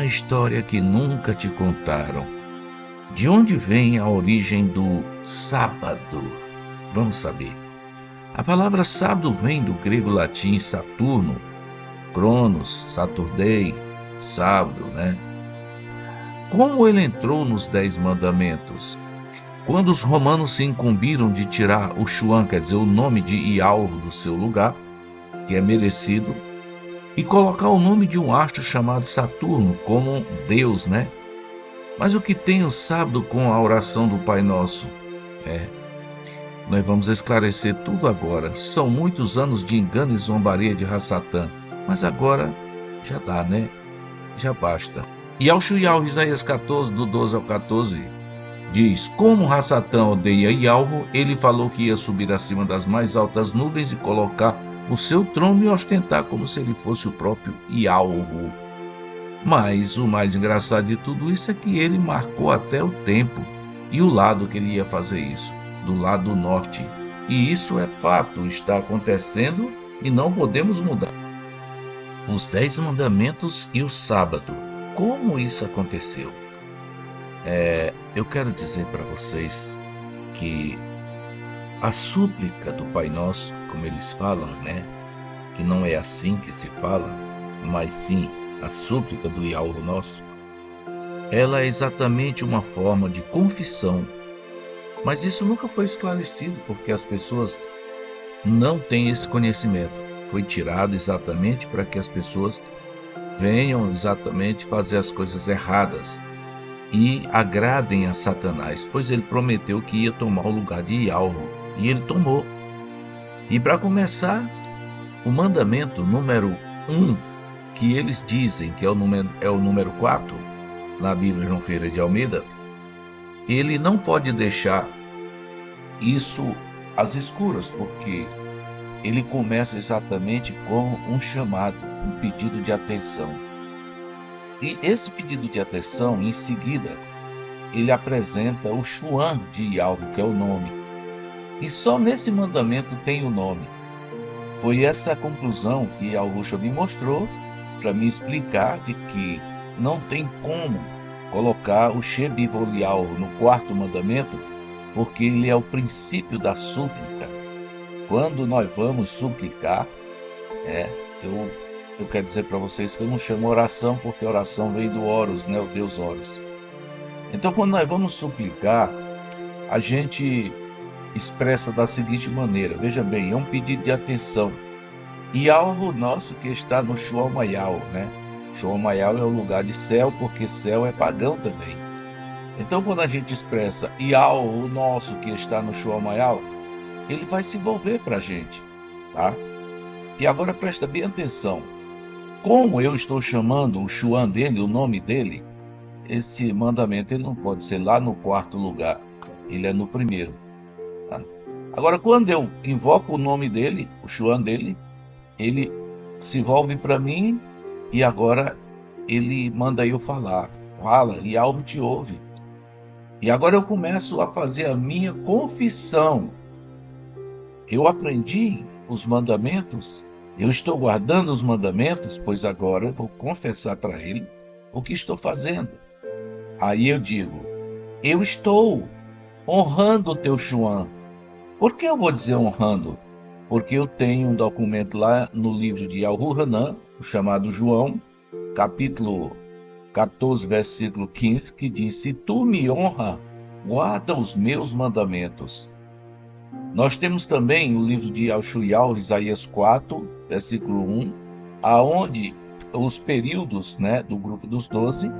história que nunca te contaram. De onde vem a origem do sábado? Vamos saber. A palavra sábado vem do grego latim Saturno, Cronos, Saturday, sábado, né? Como ele entrou nos 10 mandamentos? Quando os romanos se incumbiram de tirar o Chuan, quer dizer, o nome de Ialvo do seu lugar, que é merecido, e colocar o nome de um astro chamado Saturno como Deus, né? Mas o que tem o sábado com a oração do Pai Nosso? Nós vamos esclarecer tudo agora. São muitos anos de engano e zombaria de Rassatã, mas agora já dá, né? Já basta. E ao Yahweh, Isaías 14, do 12 ao 14, diz: como Rassatã odeia Ialvo, ele falou que ia subir acima das mais altas nuvens e colocar o seu trono e ostentar como se ele fosse o próprio Ialvo. Mas o mais engraçado de tudo isso é que ele marcou até o tempo e o lado que ele ia fazer isso, do lado norte. E isso é fato, está acontecendo e não podemos mudar. Os 10 mandamentos e o sábado. Como isso aconteceu? Eu quero dizer para vocês que a súplica do Pai Nosso, como eles falam, né? Que não é assim que se fala, mas sim a súplica do Yahweh Nosso, ela é exatamente uma forma de confissão. Mas isso nunca foi esclarecido, porque as pessoas não têm esse conhecimento. Foi tirado exatamente para que as pessoas venham exatamente fazer as coisas erradas e agradem a Satanás, pois ele prometeu que ia tomar o lugar de Yahweh, e ele tomou. E para começar, o mandamento número 1, que eles dizem que é o número 4, na Bíblia João Ferreira de Almeida, ele não pode deixar isso às escuras, porque ele começa exatamente com um chamado, um pedido de atenção. E esse pedido de atenção, em seguida, ele apresenta o Chuan de Yahweh, que é o nome. E só nesse mandamento tem o nome. Foi essa a conclusão que Augusto me mostrou para me explicar de que não tem como colocar o Shebivolial no 4º mandamento, porque ele é o princípio da súplica. Quando nós vamos suplicar, eu quero dizer para vocês que eu não chamo oração, porque a oração veio do Horus, né, o Deus Horus. Então, quando nós vamos suplicar, a gente expressa da seguinte maneira, veja bem, é um pedido de atenção. E algo nosso que está no Shual Mayal, né? Shual Mayal é o lugar de céu, porque céu é pagão também. Então, quando a gente expressa e algo nosso que está no Shual Mayal, ele vai se envolver para a gente, tá? E agora presta bem atenção. Como eu estou chamando o Shuan dele, o nome dele, esse mandamento ele não pode ser lá no 4º lugar, ele é no 1º. Tá? Agora, quando eu invoco o nome dele, o Shuan dele, ele se envolve para mim e agora ele manda eu falar. Fala e algo te ouve. E agora eu começo a fazer a minha confissão. Eu aprendi os mandamentos, eu estou guardando os mandamentos, pois agora eu vou confessar para ele o que estou fazendo. Aí eu digo, eu estou honrando o teu Shuan. Por que eu vou dizer honrando? Porque eu tenho um documento lá no livro de Al-Huranã, chamado João, capítulo 14, versículo 15, que diz, se tu me honra, guarda os meus mandamentos. Nós temos também o livro de Al-Shuyal, Isaías 4, versículo 1, aonde os períodos, né, do grupo dos 12,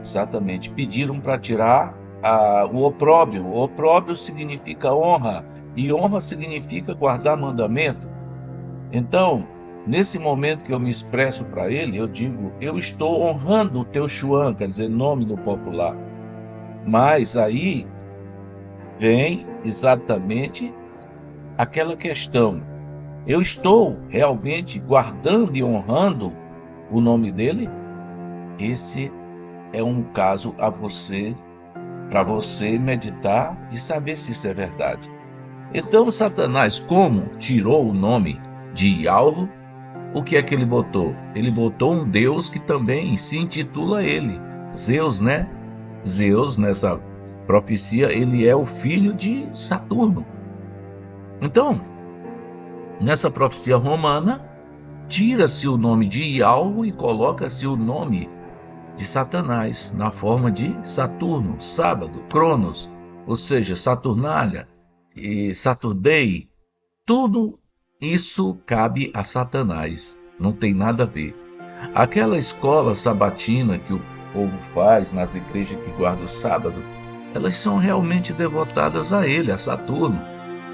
exatamente, pediram para tirar o opróbrio. O opróbrio significa honra, e honra significa guardar mandamento. Então, nesse momento que eu me expresso para ele, eu digo, eu estou honrando o teu Shuan, quer dizer, nome no popular. Mas aí vem exatamente aquela questão. Eu estou realmente guardando e honrando o nome dele? Esse é um caso para você meditar e saber se isso é verdade. Então, Satanás, como tirou o nome de Yahweh, o que é que ele botou? Ele botou um deus que também se intitula ele, Zeus, né? Zeus, nessa profecia, ele é o filho de Saturno. Então, nessa profecia romana, tira-se o nome de Ialvo e coloca-se o nome de Satanás, na forma de Saturno, sábado, Cronos, ou seja, Saturnália e Saturdei. Tudo isso cabe a Satanás, não tem nada a ver. Aquela escola sabatina que o povo faz nas igrejas que guardam o sábado, elas são realmente devotadas a ele, a Saturno,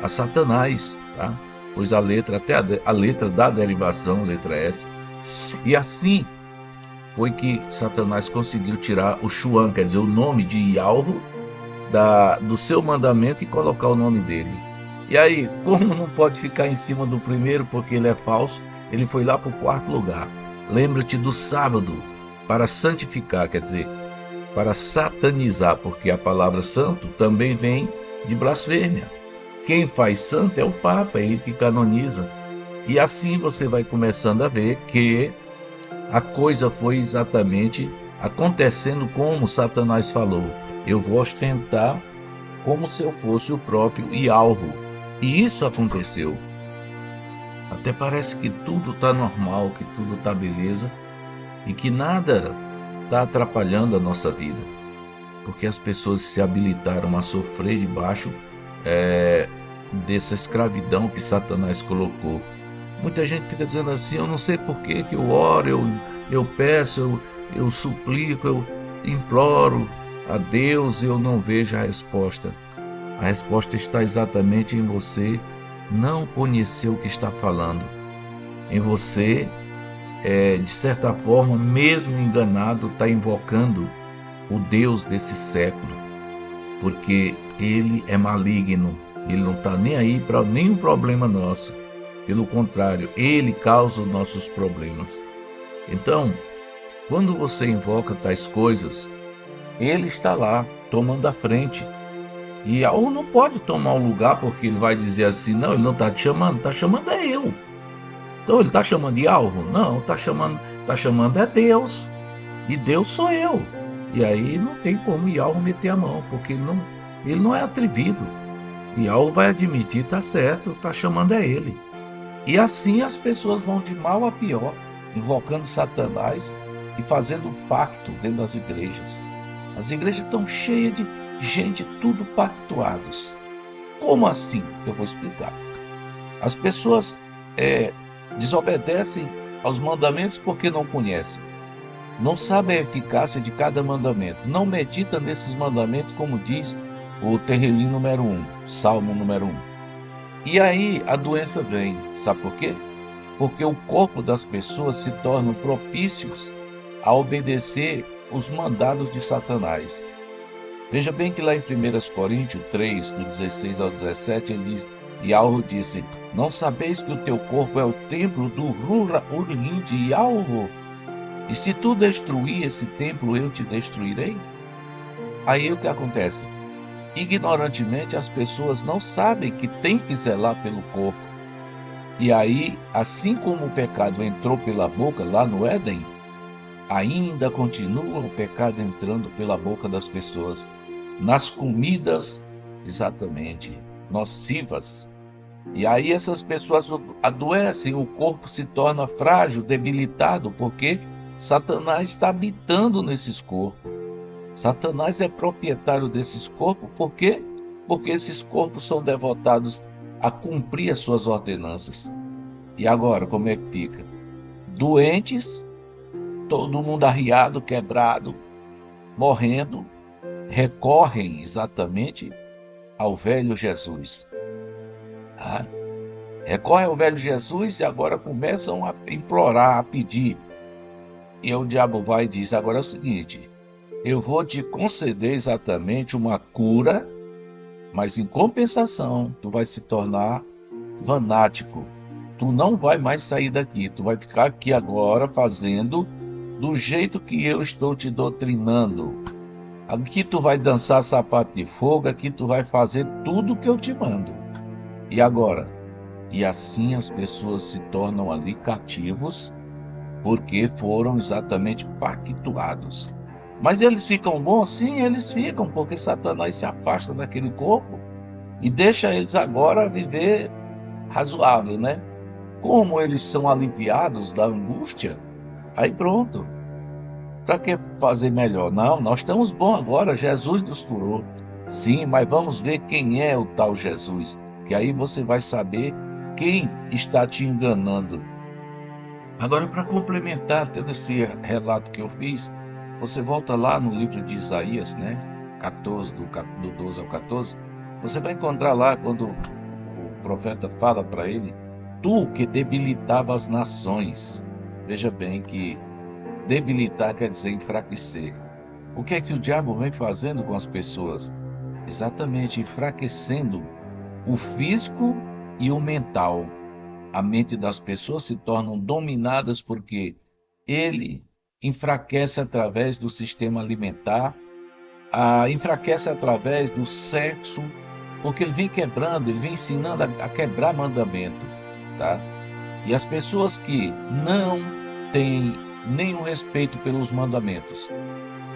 a Satanás, tá? Pois a letra, até a letra da derivação, letra S. E assim foi que Satanás conseguiu tirar o Shuan, quer dizer, o nome de Ialvo, do seu mandamento e colocar o nome dele. E aí, como não pode ficar em cima do primeiro porque ele é falso, ele foi lá para o quarto lugar. Lembra-te do sábado, para santificar, quer dizer, para satanizar, porque a palavra santo também vem de blasfêmia. Quem faz santo é o Papa, é ele que canoniza. E assim você vai começando a ver que a coisa foi exatamente acontecendo como Satanás falou. Eu vou ostentar como se eu fosse o próprio Ialvo. E isso aconteceu. Até parece que tudo está normal, que tudo está beleza e que nada está atrapalhando a nossa vida. Porque as pessoas se habilitaram a sofrer debaixo dessa escravidão que Satanás colocou. Muita gente fica dizendo assim: eu não sei por que eu oro, eu peço, eu suplico, eu imploro a Deus e eu não vejo a resposta. A resposta está exatamente em você não conhecer o que está falando. Em você, de certa forma, mesmo enganado, está invocando o Deus desse século. Porque ele é maligno, ele não está nem aí para nenhum problema nosso. Pelo contrário, ele causa os nossos problemas. Então, quando você invoca tais coisas, ele está lá, tomando a frente. E Ialvo não pode tomar o lugar, porque ele vai dizer assim: não, ele não está te chamando, está chamando é eu. Então ele está chamando Ialvo? Não, está chamando é Deus. E Deus sou eu. E aí não tem como Ialvo meter a mão, porque ele não é atrevido. Ialvo vai admitir: está certo, está chamando é ele. E assim as pessoas vão de mal a pior, invocando Satanás e fazendo pacto dentro das igrejas. As igrejas estão cheias de gente, tudo pactuados. Como assim? Eu vou explicar. As pessoas desobedecem aos mandamentos porque não conhecem. Não sabem a eficácia de cada mandamento. Não meditam nesses mandamentos, como diz o Terrilim número 1, Salmo número 1. E aí a doença vem. Sabe por quê? Porque o corpo das pessoas se torna propícios a obedecer os mandados de Satanás. Veja bem que lá em 1 Coríntios 3, do 16 ao 17, ele diz: Ialvo disse: não sabeis que o teu corpo é o templo do Urim de Ialvo? E se tu destruir esse templo, eu te destruirei? Aí o que acontece? Ignorantemente as pessoas não sabem que tem que zelar pelo corpo. E aí, assim como o pecado entrou pela boca lá no Éden, ainda continua o pecado entrando pela boca das pessoas, nas comidas, exatamente, nocivas. E aí essas pessoas adoecem, o corpo se torna frágil, debilitado, porque Satanás está habitando nesses corpos. Satanás é proprietário desses corpos, por quê? Porque esses corpos são devotados a cumprir as suas ordenanças. E agora, como é que fica? Doentes, todo mundo arriado, quebrado, morrendo, recorrem exatamente ao velho Jesus. Recorrem ao velho Jesus e agora começam a implorar, a pedir. E o diabo vai e diz: agora é o seguinte, eu vou te conceder exatamente uma cura, mas em compensação tu vai se tornar fanático. Tu não vai mais sair daqui, tu vai ficar aqui agora fazendo do jeito que eu estou te doutrinando. Aqui tu vai dançar sapato de fogo, aqui tu vai fazer tudo que eu te mando. E agora? E assim as pessoas se tornam ali cativos, porque foram exatamente pactuados. Mas eles ficam bons? Sim, eles ficam, porque Satanás se afasta daquele corpo e deixa eles agora viver razoável, né? Como eles são aliviados da angústia, aí pronto. Para que fazer melhor? Não, nós estamos bons agora, Jesus nos curou. Sim, mas vamos ver quem é o tal Jesus, que aí você vai saber quem está te enganando. Agora, para complementar todo esse relato que eu fiz, você volta lá no livro de Isaías, né? 14, do 12 ao 14, você vai encontrar lá quando o profeta fala para ele: tu que debilitava as nações. Veja bem que debilitar quer dizer enfraquecer. O que é que o diabo vem fazendo com as pessoas? Exatamente enfraquecendo o físico e o mental. A mente das pessoas se tornam dominadas porque ele enfraquece através do sistema alimentar, enfraquece através do sexo, porque ele vem quebrando, ele vem ensinando a quebrar mandamento, tá? E as pessoas que não têm nenhum respeito pelos mandamentos,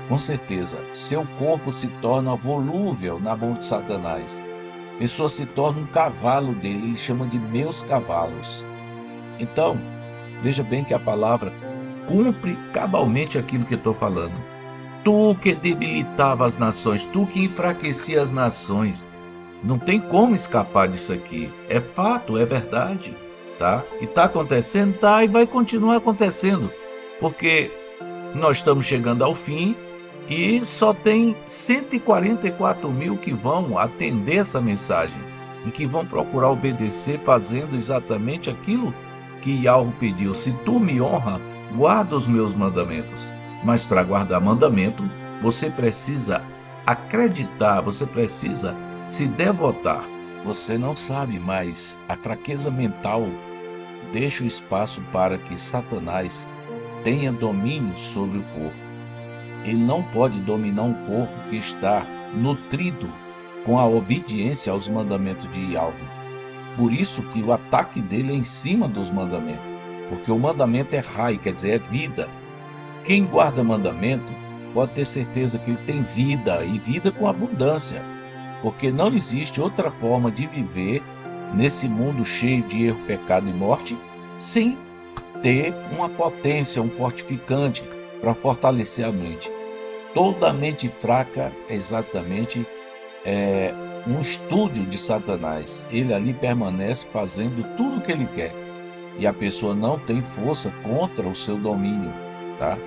com certeza, seu corpo se torna volúvel na mão de Satanás. A pessoa se torna um cavalo dele, ele chama de meus cavalos. Então, veja bem que a palavra cumpre cabalmente aquilo que eu estou falando. Tu que debilitava as nações, tu que enfraquecia as nações. Não tem como escapar disso aqui. É fato, é verdade, tá? E está acontecendo? Tá, e vai continuar acontecendo. Porque nós estamos chegando ao fim e só tem 144 mil que vão atender essa mensagem e que vão procurar obedecer fazendo exatamente aquilo que Yahweh pediu. Se tu me honra, guarda os meus mandamentos. Mas para guardar mandamento, você precisa acreditar, você precisa se devotar. Você não sabe, mas a fraqueza mental deixa o espaço para que Satanás tenha domínio sobre o corpo. Ele não pode dominar um corpo que está nutrido com a obediência aos mandamentos de Yahweh. Por isso que o ataque dele é em cima dos mandamentos, porque o mandamento é rai, quer dizer, é vida. Quem guarda mandamento pode ter certeza que ele tem vida, e vida com abundância, porque não existe outra forma de viver nesse mundo cheio de erro, pecado e morte, sem ter uma potência, um fortificante para fortalecer a mente. Toda mente fraca é exatamente um estúdio de Satanás. Ele ali permanece fazendo tudo o que ele quer. E a pessoa não tem força contra o seu domínio, tá?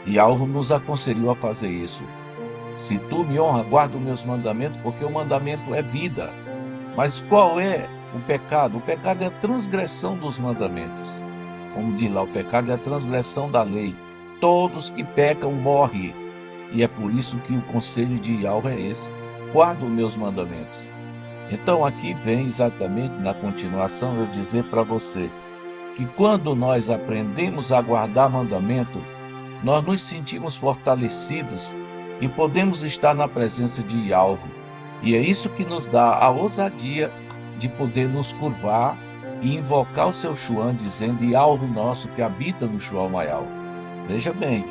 E algo nos aconselhou a fazer isso. Se tu me honra, guarda os meus mandamentos, porque o mandamento é vida. Mas qual é o pecado? O pecado é a transgressão dos mandamentos. Como diz lá, o pecado é a transgressão da lei. Todos que pecam morrem. E é por isso que o conselho de Yahweh é esse: guarda os meus mandamentos. Então aqui vem exatamente na continuação eu dizer para você que quando nós aprendemos a guardar mandamento, nós nos sentimos fortalecidos e podemos estar na presença de Yahweh. E é isso que nos dá a ousadia de poder nos curvar e invocar o seu Shuan, dizendo: Yahweh nosso que habita no Shuan Mayal. Veja bem,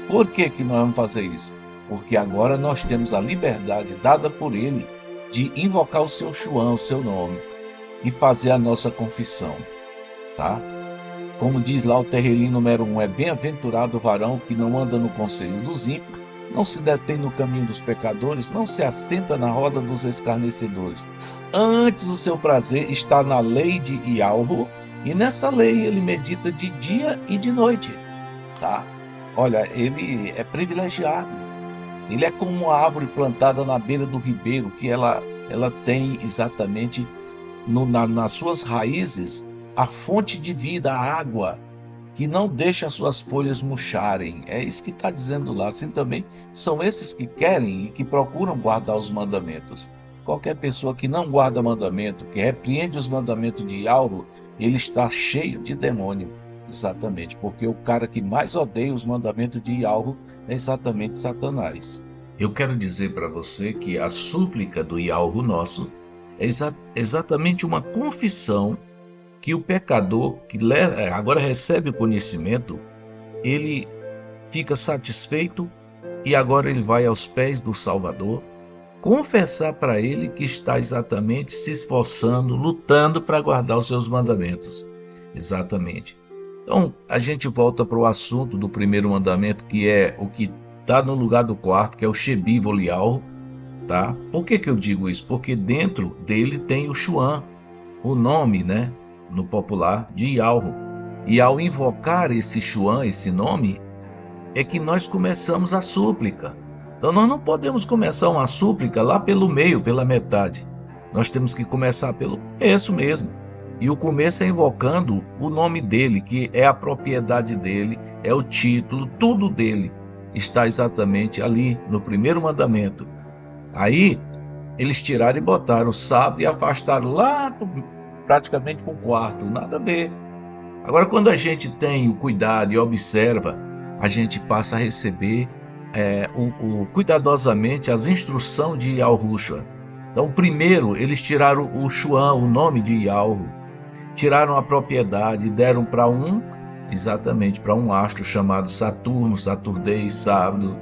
por que nós vamos fazer isso? Porque agora nós temos a liberdade dada por ele de invocar o seu Shuan, o seu nome, e fazer a nossa confissão, tá? Como diz lá o Terrelim número 1, é bem-aventurado o varão que não anda no conselho dos ímpios, não se detém no caminho dos pecadores, não se assenta na roda dos escarnecedores. Antes o seu prazer está na lei de Yahweh, e nessa lei ele medita de dia e de noite, tá? Olha, ele é privilegiado. Ele é como uma árvore plantada na beira do ribeiro, que ela tem exatamente nas suas raízes a fonte de vida, a água, que não deixa as suas folhas murcharem. É isso que está dizendo lá. Assim também são esses que querem e que procuram guardar os mandamentos. Qualquer pessoa que não guarda mandamento, que repreende os mandamentos de Yahweh, ele está cheio de demônio. Exatamente, porque o cara que mais odeia os mandamentos de Yahweh é exatamente Satanás. Eu quero dizer para você que a súplica do Yahweh nosso é exatamente uma confissão que o pecador que agora recebe o conhecimento, ele fica satisfeito e agora ele vai aos pés do Salvador confessar para ele que está exatamente se esforçando, lutando para guardar os seus mandamentos. Exatamente. Então, a gente volta para o assunto do primeiro mandamento, que é o que está no lugar do quarto, que é o Shebi Volial, tá? Por que eu digo isso? Porque dentro dele tem o Shuan, o nome, né, no popular, de Yalro. E ao invocar esse Shuan, esse nome, é que nós começamos a súplica. Então nós não podemos começar uma súplica lá pelo meio, pela metade. Nós temos que começar pelo começo mesmo. E o começo é invocando o nome dele, que é a propriedade dele, é o título, tudo dele está exatamente ali no primeiro mandamento. Aí eles tiraram e botaram o sábado e afastaram lá praticamente para o quarto, nada a ver. Agora, quando a gente tem o cuidado e observa, a gente passa a receber cuidadosamente as instruções de Yahushua. Então, primeiro, eles tiraram o Shuan, o nome de Yahweh, tiraram a propriedade e deram para exatamente para um astro chamado Saturno, Saturdei, Sábado,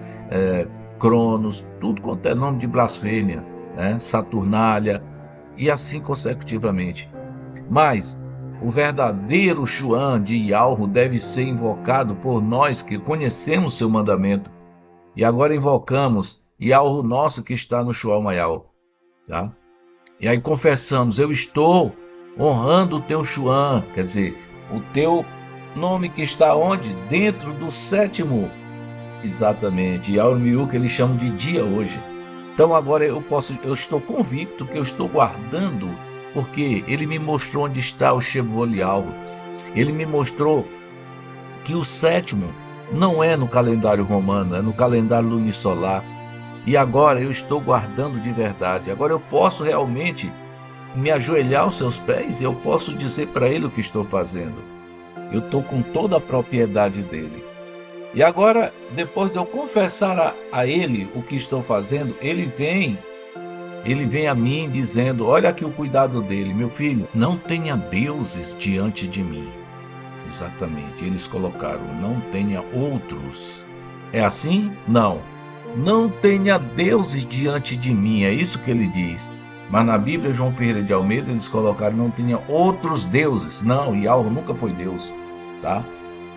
Cronos, tudo quanto é nome de blasfêmia, né? Saturnália, e assim consecutivamente. Mas o verdadeiro Shuan de Yahweh deve ser invocado por nós que conhecemos seu mandamento. E agora invocamos Yahweh nosso que está no Shuan Mayal, tá? E aí confessamos, eu estou honrando o teu Shuan, quer dizer, o teu nome que está onde? Dentro do sétimo, exatamente, Yahweh que eles chamam de dia hoje. Então agora eu estou convicto que eu estou guardando, porque ele me mostrou onde está o Shevolial. Ele me mostrou que o sétimo não é no calendário romano, é no calendário lunisolar. E agora eu estou guardando de verdade. Agora eu posso realmente me ajoelhar aos seus pés e eu posso dizer para ele o que estou fazendo. Eu estou com toda a propriedade dele. E agora, depois de eu confessar a ele o que estou fazendo, ele vem a mim dizendo, olha aqui o cuidado dele, meu filho, não tenha deuses diante de mim. Exatamente, eles colocaram, não tenha outros. É assim? Não. Não tenha deuses diante de mim, é isso que ele diz. Mas na Bíblia, João Ferreira de Almeida, eles colocaram, não tenha outros deuses. Não, Yahweh nunca foi Deus, tá?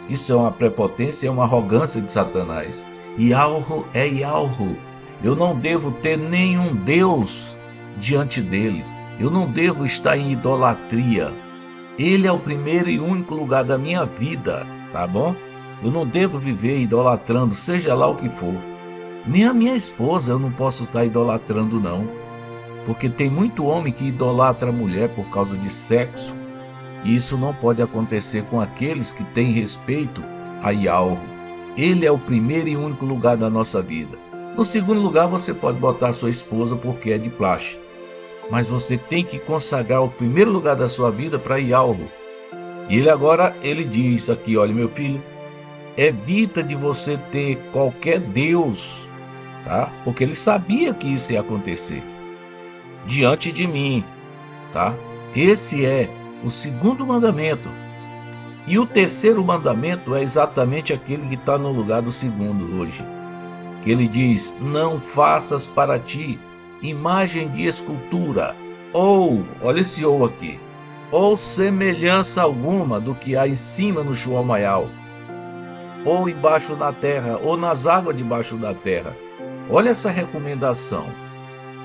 Isso é uma prepotência, é uma arrogância de Satanás. Yahweh é Yahweh. Eu não devo ter nenhum Deus diante dele. Eu não devo estar em idolatria. Ele é o primeiro e único lugar da minha vida, tá bom? Eu não devo viver idolatrando, seja lá o que for. Nem a minha esposa eu não posso estar idolatrando, não. Porque tem muito homem que idolatra a mulher por causa de sexo. E isso não pode acontecer com aqueles que têm respeito a Yahweh. Ele é o primeiro e único lugar da nossa vida. No segundo lugar, você pode botar a sua esposa porque é de praxe. Mas você tem que consagrar o primeiro lugar da sua vida para Yahweh. E ele diz aqui, olha meu filho, evita de você ter qualquer Deus, tá? Porque ele sabia que isso ia acontecer diante de mim, tá? Esse é o segundo mandamento. E o terceiro mandamento é exatamente aquele que está no lugar do segundo hoje. Que ele diz, não faças para ti imagem de escultura, ou, olha esse ou aqui, ou semelhança alguma do que há em cima no Shuan Mayal, ou embaixo na terra, ou nas águas debaixo da terra. Olha essa recomendação.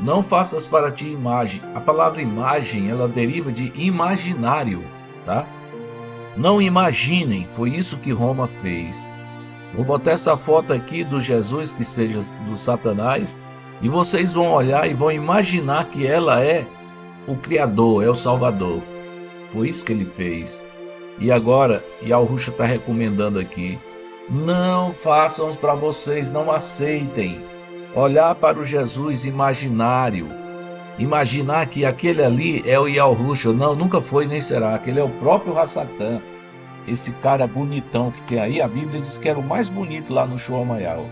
Não faças para ti imagem. A palavra imagem, ela deriva de imaginário, tá? Não imaginem, foi isso que Roma fez. Vou botar essa foto aqui do Jesus, que seja do Satanás, e vocês vão olhar e vão imaginar que ela é o Criador, é o Salvador. Foi isso que ele fez. E agora, Yahushua está recomendando aqui, não façam para vocês, não aceitem olhar para o Jesus imaginário, imaginar que aquele ali é o Yahushua. Não, nunca foi nem será. Aquele é o próprio Hassatan, esse cara bonitão que tem aí. A Bíblia diz que era o mais bonito lá no Shuan Mayal,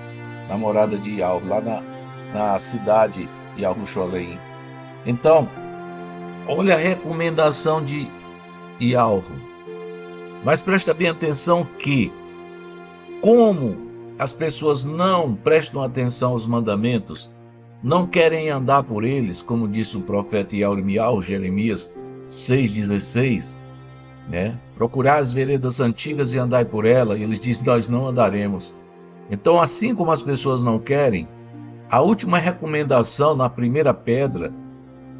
na morada de Yahweh, lá na cidade de Yahushalém. Então, olha a recomendação de e alvo. Mas presta bem atenção que, como as pessoas não prestam atenção aos mandamentos, não querem andar por eles, como disse o profeta Yirmiyahu, Jeremias 6,16, né? Procurar as veredas antigas e andai por ela, e eles dizem, nós não andaremos. Então, assim como as pessoas não querem, a última recomendação na primeira pedra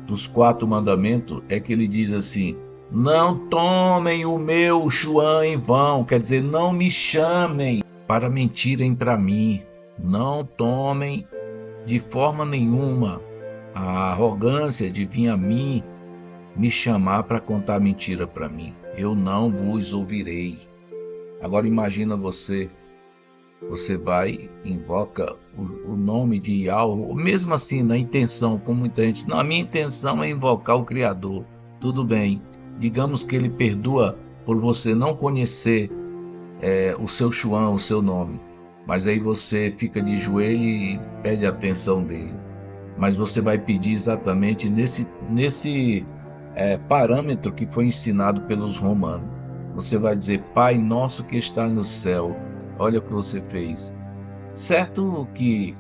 dos 4 mandamentos é que ele diz assim: não tomem o meu Shuan em vão, quer dizer, não me chamem para mentirem para mim, não tomem de forma nenhuma a arrogância de vir a mim me chamar para contar mentira para mim, eu não vos ouvirei. Agora imagina você vai, invoca o nome de Yahweh, mesmo assim na intenção, como muita gente, não, a minha intenção é invocar o Criador, tudo bem, digamos que ele perdoa por você não conhecer o seu Shuan, o seu nome, mas aí você fica de joelho e pede a atenção dele, mas você vai pedir exatamente nesse parâmetro que foi ensinado pelos romanos. Você vai dizer: Pai nosso que está no céu, olha o que você fez. Certo que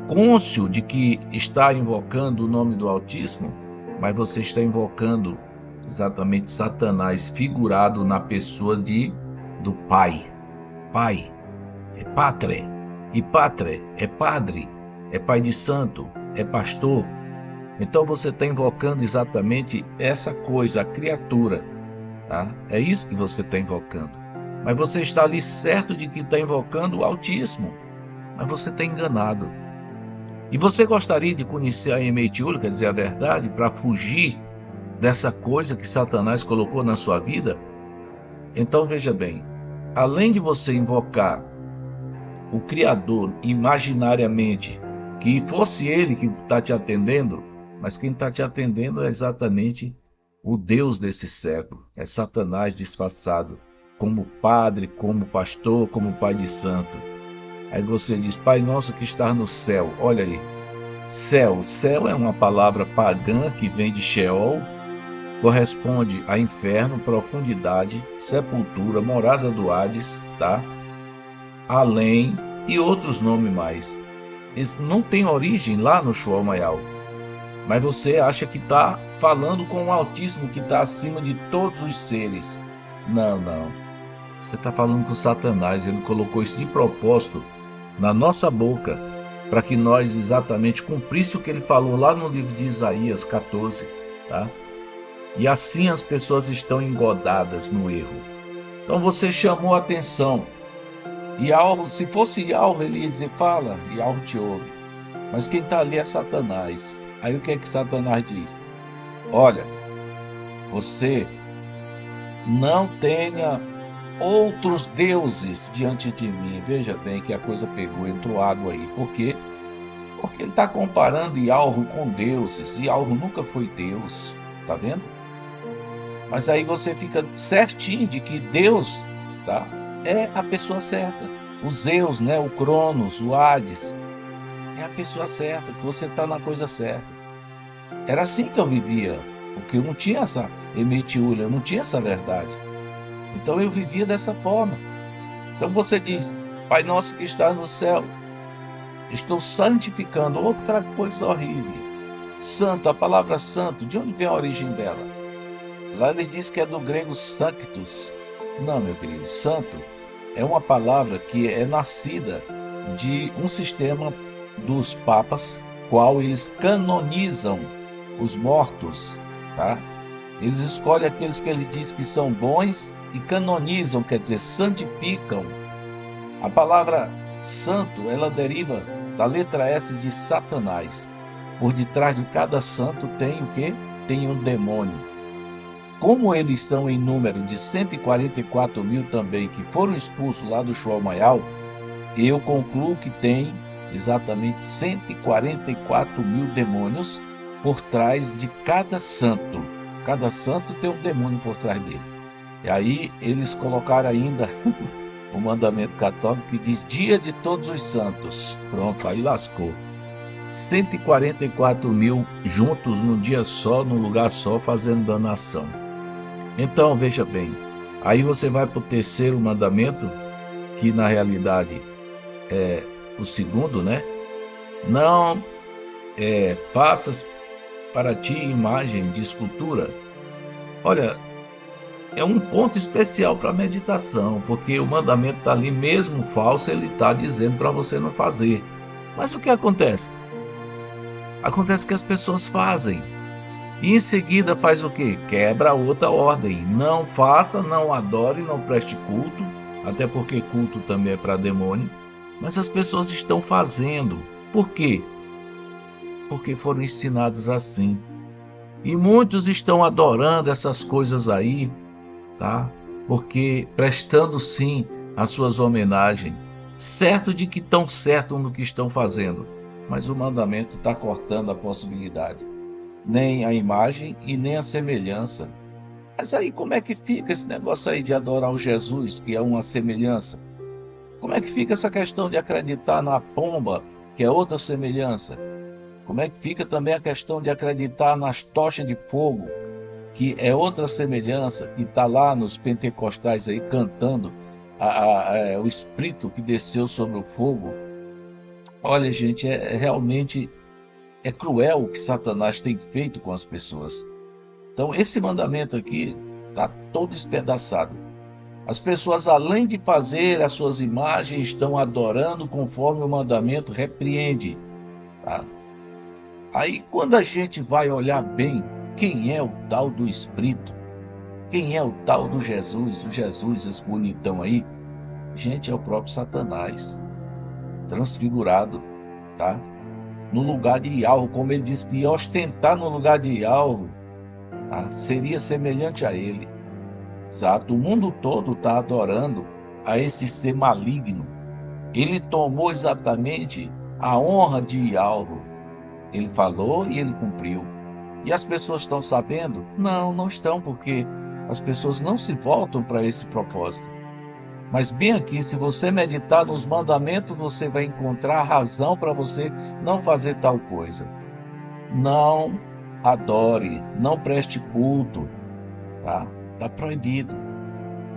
cônscio de que está invocando o nome do Altíssimo, mas você está invocando exatamente Satanás figurado na pessoa do Pai. Pai é patre, e patre é padre, é pai de santo, é pastor. Então você está invocando exatamente essa coisa, a criatura, tá? É isso que você está invocando. Mas você está ali certo de que está invocando o Altíssimo, mas você está enganado. E você gostaria de conhecer a Emetiúl, quer dizer, a verdade, para fugir dessa coisa que Satanás colocou na sua vida? Então veja bem, além de você invocar o Criador imaginariamente, que fosse ele que está te atendendo, mas quem está te atendendo é exatamente o Deus desse século, é Satanás disfarçado como padre, como pastor, como pai de santo. Aí você diz: Pai nosso que está no céu. Olha aí, céu é uma palavra pagã que vem de Sheol, corresponde a inferno, profundidade, sepultura, morada do Hades, tá? Além e outros nomes mais. Isso não tem origem lá no Shuan Mayal, mas você acha que está falando com o Altíssimo que está acima de todos os seres. Não. Você está falando com Satanás. Ele colocou isso de propósito na nossa boca para que nós exatamente cumprisse o que ele falou lá no livro de Isaías 14, tá? E assim as pessoas estão engodadas no erro. Então você chamou a atenção. E se fosse Yahweh, ele ia dizer: fala, Yahweh te ouve. Mas quem está ali é Satanás. Aí o que é que Satanás diz? Olha, você não tenha outros deuses diante de mim. Veja bem que a coisa pegou, entrou água aí. Por quê? Porque ele está comparando Yahweh com deuses. Yahweh nunca foi Deus. Tá vendo? Mas aí você fica certinho de que Deus, tá, é a pessoa certa. O Zeus, né, o Cronos, o Hades, é a pessoa certa, que você está na coisa certa. Era assim que eu vivia, porque eu não tinha essa Emetiúl, eu não tinha essa verdade. Então eu vivia dessa forma. Então você diz: Pai nosso que está no céu, estou santificando. Outra coisa horrível. Santo, a palavra santo, de onde vem a origem dela? Lá ele diz que é do grego sanctus. Não, meu querido, santo é uma palavra que é nascida de um sistema dos papas, qual eles canonizam os mortos, tá? Eles escolhem aqueles que ele diz que são bons e canonizam, quer dizer, santificam. A palavra santo, ela deriva da letra S de Satanás. Por detrás de cada santo tem o quê? Tem um demônio. Como eles são em número de 144 mil também, que foram expulsos lá do Shuan Mayal, eu concluo que tem exatamente 144 mil demônios por trás de cada santo. Cada santo tem um demônio por trás dele. E aí eles colocaram ainda o mandamento católico que diz Dia de Todos os Santos. Pronto, aí lascou. 144 mil juntos num dia só, num lugar só, fazendo danação. Então, veja bem, aí você vai para o terceiro mandamento, que na realidade é o segundo, né? Não faças para ti imagem de escultura. Olha, é um ponto especial para a meditação, porque o mandamento está ali, mesmo falso, ele está dizendo para você não fazer. Mas o que acontece? Acontece que as pessoas fazem. E em seguida faz o quê? Quebra outra ordem. Não faça, não adore, não preste culto, até porque culto também é para demônio. Mas as pessoas estão fazendo. Por quê? Porque foram ensinados assim. E muitos estão adorando essas coisas aí, tá? Porque prestando sim as suas homenagens, certo de que estão certos no que estão fazendo, mas o mandamento está cortando a possibilidade, nem a imagem e nem a semelhança. Mas aí como é que fica esse negócio aí de adorar o Jesus, que é uma semelhança? Como é que fica essa questão de acreditar na pomba, que é outra semelhança? Como é que fica também a questão de acreditar nas tochas de fogo, que é outra semelhança, que está lá nos pentecostais aí cantando o Espírito que desceu sobre o fogo? Olha, gente, realmente é cruel o que Satanás tem feito com as pessoas. Então, esse mandamento aqui está todo espedaçado. As pessoas, além de fazer as suas imagens, estão adorando conforme o mandamento repreende. Tá? Aí, quando a gente vai olhar bem, quem é o tal do Espírito? Quem é o tal do Jesus? O Jesus, esse bonitão aí? Gente, é o próprio Satanás, transfigurado, tá? No lugar de Ialvo, como ele disse que ia ostentar no lugar de Ialvo, tá? Seria semelhante a ele. Exato, o mundo todo está adorando a esse ser maligno. Ele tomou exatamente a honra de Ialvo. Ele falou e ele cumpriu. E as pessoas estão sabendo? Não, não estão, porque as pessoas não se voltam para esse propósito. Mas bem aqui, se você meditar nos mandamentos, você vai encontrar razão para você não fazer tal coisa. Não adore, não preste culto, tá? Está proibido.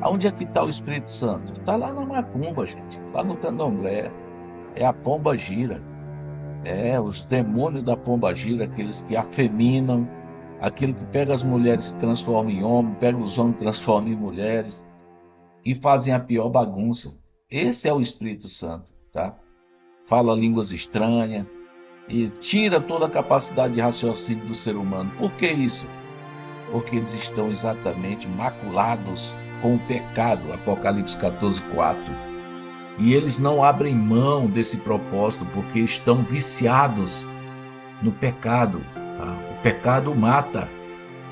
Aonde é que está o Espírito Santo? Está lá na macumba, gente, lá no candomblé. É a pomba gira. Os demônios da pomba gira, aqueles que afeminam, aquele que pega as mulheres e transforma em homem, pega os homens e transforma em mulheres, e fazem a pior bagunça. Esse é o Espírito Santo, tá? Fala línguas estranhas e tira toda a capacidade de raciocínio do ser humano. Por que isso? Porque eles estão exatamente maculados com o pecado, Apocalipse 14:4. E eles não abrem mão desse propósito porque estão viciados no pecado, tá? O pecado mata.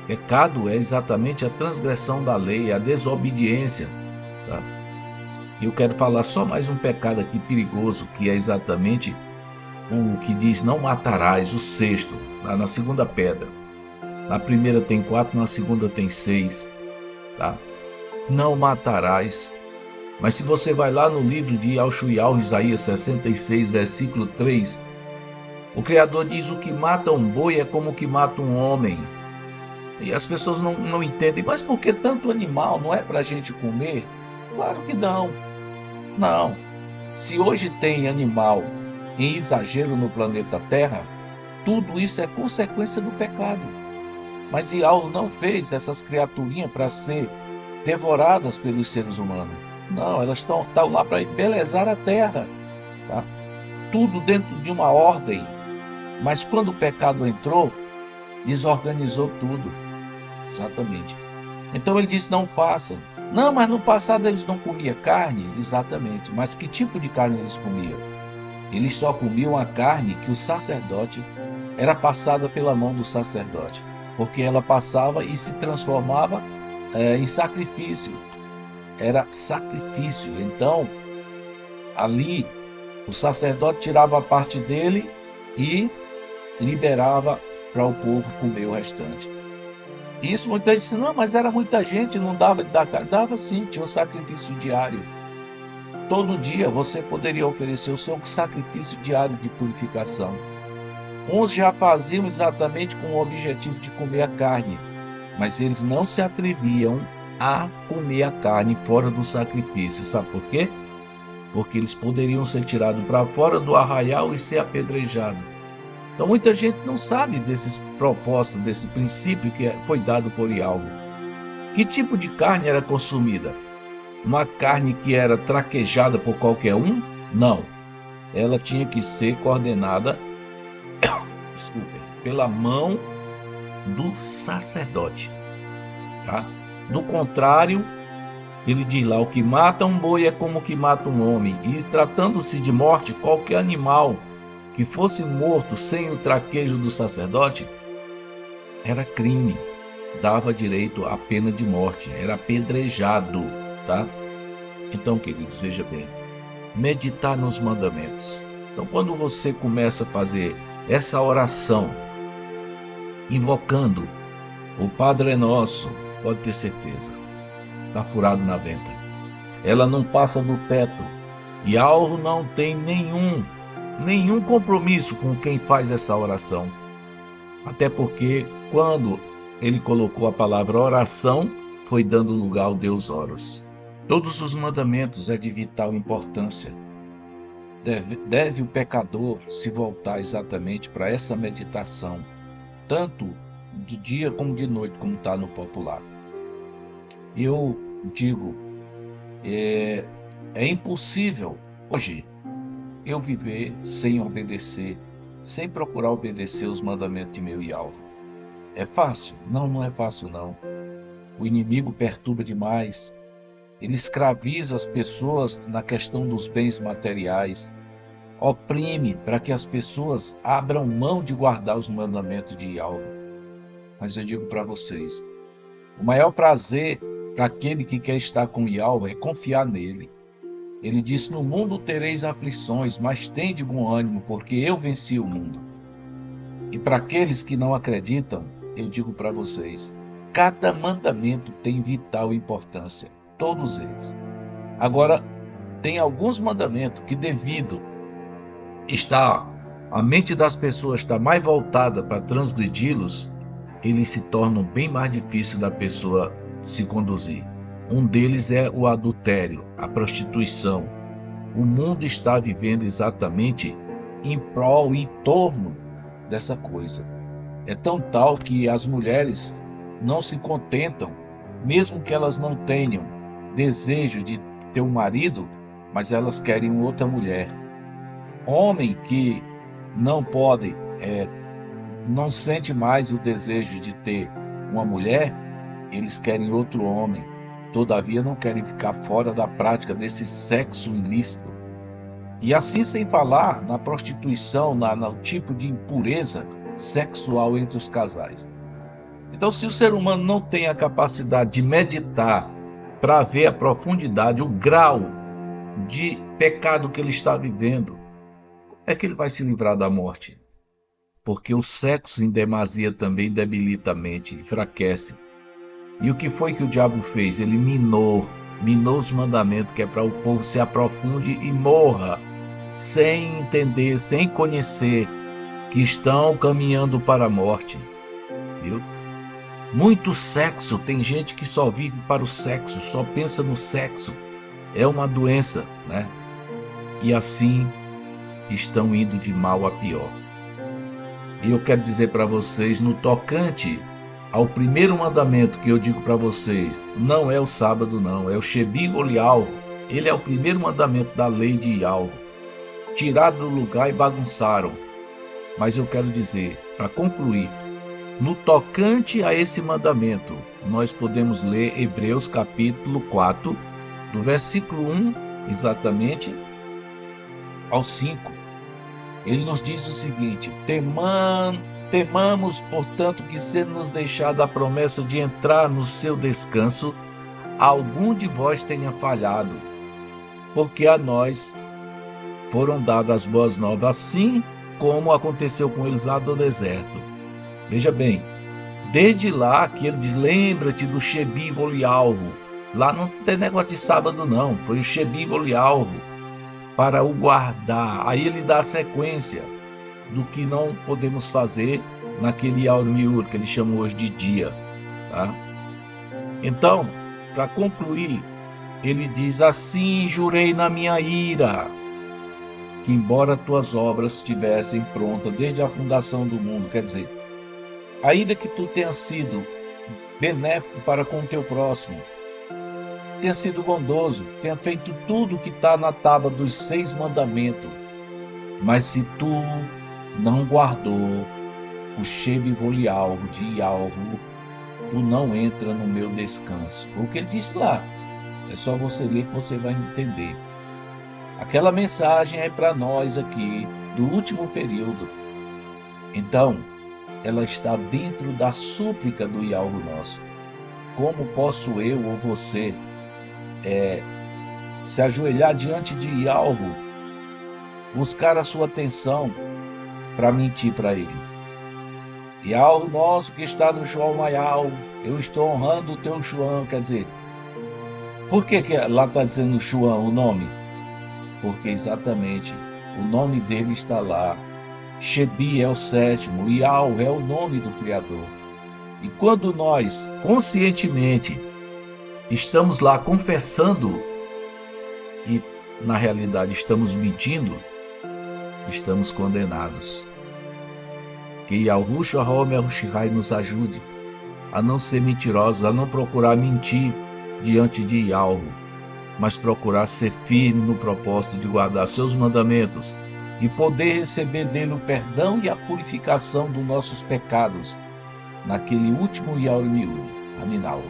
Pecado é exatamente a transgressão da lei, a desobediência, tá? Eu quero falar só mais um pecado aqui perigoso, que é exatamente o que diz: não matarás, o sexto, lá na segunda pedra. Na primeira tem 4, na segunda tem 6, tá? Não matarás. Mas se você vai lá no livro de Yahshua, Isaías 66, versículo 3, o Criador diz: o que mata um boi é como o que mata um homem. E as pessoas não entendem. Mas por que tanto animal? Não é para a gente comer? Claro que não. Não. Se hoje tem animal em exagero no planeta Terra, tudo isso é consequência do pecado. Mas Yahweh não fez essas criaturinhas para ser devoradas pelos seres humanos. Não, elas estão lá para embelezar a terra, tá? Tudo dentro de uma ordem. Mas quando o pecado entrou, desorganizou tudo. Exatamente. Então ele disse: não façam. Não, mas no passado eles não comiam carne. Exatamente. Mas que tipo de carne eles comiam? Eles só comiam a carne que o sacerdote era passada pela mão do sacerdote, porque ela passava e se transformava em sacrifício. Era sacrifício. Então, ali, o sacerdote tirava a parte dele e liberava para o povo comer o restante. Isso muita gente disse: não, mas era muita gente, não dava de dar carne. Dava sim, tinha um sacrifício diário. Todo dia você poderia oferecer o seu sacrifício diário de purificação. Uns já faziam exatamente com o objetivo de comer a carne, mas eles não se atreviam a comer a carne fora do sacrifício. Sabe por quê? Porque eles poderiam ser tirados para fora do arraial e ser apedrejados. Então muita gente não sabe desses propósitos, desse princípio que foi dado por Yahweh. Que tipo de carne era consumida? Uma carne que era traquejada por qualquer um? Não. Ela tinha que ser coordenada pela mão do sacerdote. Tá? Do contrário, ele diz lá, o que mata um boi é como o que mata um homem. E tratando-se de morte, qualquer animal que fosse morto sem o traquejo do sacerdote era crime, dava direito à pena de morte, era apedrejado, tá? Então, queridos, veja bem, meditar nos mandamentos. Então, quando você começa a fazer essa oração, invocando o Padre Nosso, pode ter certeza, está furado na venta. Ela não passa do teto. E Alvo não tem nenhum compromisso com quem faz essa oração. Até porque quando ele colocou a palavra oração, foi dando lugar ao Deus Horus. Todos os mandamentos é de vital importância. Deve o pecador se voltar exatamente para essa meditação, tanto de dia como de noite, como está no popular. Eu digo, é impossível hoje eu viver sem obedecer, sem procurar obedecer os mandamentos de meu Yahweh. É fácil? Não, não é fácil não. O inimigo perturba demais. Ele escraviza as pessoas na questão dos bens materiais, oprime para que as pessoas abram mão de guardar os mandamentos de Yahweh. Mas eu digo para vocês, o maior prazer para aquele que quer estar com Yahweh é confiar nele. Ele disse, no mundo tereis aflições, mas tende bom ânimo, porque eu venci o mundo. E para aqueles que não acreditam, eu digo para vocês, cada mandamento tem vital importância, todos eles. Agora, tem alguns mandamentos que devido a mente das pessoas está mais voltada para transgredi-los, eles se tornam bem mais difícil da pessoa se conduzir. Um deles é o adultério, a prostituição. O mundo está vivendo exatamente em prol e em torno dessa coisa. É tão tal que as mulheres não se contentam, mesmo que elas não tenham desejo de ter um marido, mas elas querem outra mulher. Homem que não pode, não sente mais o desejo de ter uma mulher, eles querem outro homem. Todavia não querem ficar fora da prática desse sexo ilícito. E assim sem falar na prostituição, no tipo de impureza sexual entre os casais. Então, se o ser humano não tem a capacidade de meditar para ver a profundidade, o grau de pecado que ele está vivendo, como é que ele vai se livrar da morte? Porque o sexo em demasia também debilita a mente, enfraquece. E o que foi que o diabo fez? Ele minou os mandamentos, que é para o povo se aprofunde e morra, sem entender, sem conhecer, que estão caminhando para a morte. Viu? Muito sexo, tem gente que só vive para o sexo, só pensa no sexo. É uma doença, né? E assim estão indo de mal a pior. E eu quero dizer para vocês, no tocante ao primeiro mandamento que eu digo para vocês, não é o sábado não, é o Shebi Golial. Ele é o primeiro mandamento da lei de Yahweh. Tiraram do lugar e bagunçaram. Mas eu quero dizer, para concluir, no tocante a esse mandamento, nós podemos ler Hebreus capítulo 4, do versículo 1 exatamente ao 5. Ele nos diz o seguinte, temamos, portanto, que sendo nos deixada a promessa de entrar no seu descanso, algum de vós tenha falhado, porque a nós foram dadas as boas novas, assim como aconteceu com eles lá do deserto. Veja bem, desde lá que ele diz, lembra-te do Shebi Golialvo. Lá não tem negócio de sábado não, foi o Shebi Golialvo, para o guardar. Aí ele dá a sequência do que não podemos fazer naquele Aurmiur, que ele chama hoje de dia. tá? Então, para concluir, ele diz: assim jurei na minha ira, que embora tuas obras estivessem prontas desde a fundação do mundo, quer dizer, ainda que tu tenha sido benéfico para com o teu próximo, tenha sido bondoso, tenha feito tudo que está na tábua dos 6 mandamentos, mas se tu não guardou o Shebivolialvo de alvo, tu não entra no meu descanso. Foi o que ele disse lá. É só você ler que você vai entender. Aquela mensagem é para nós aqui, do último período. Então, ela está dentro da súplica do Yalvo nosso. Como posso eu ou você se ajoelhar diante de Yalvo, buscar a sua atenção para mentir para ele? Yalvo nosso que está no João Maial, eu estou honrando o teu João. Quer dizer, por que lá está dizendo João o nome? Porque exatamente o nome dele está lá. Shebi é o 7º, Yalvo é o nome do Criador. E quando nós conscientemente estamos lá confessando e na realidade estamos mentindo, estamos condenados. Que Yahushua HaMashiach nos ajude a não ser mentirosos, a não procurar mentir diante de Yalvo, mas procurar ser firme no propósito de guardar seus mandamentos e poder receber dele o perdão e a purificação dos nossos pecados naquele último Yaur Miúdo. Aminal.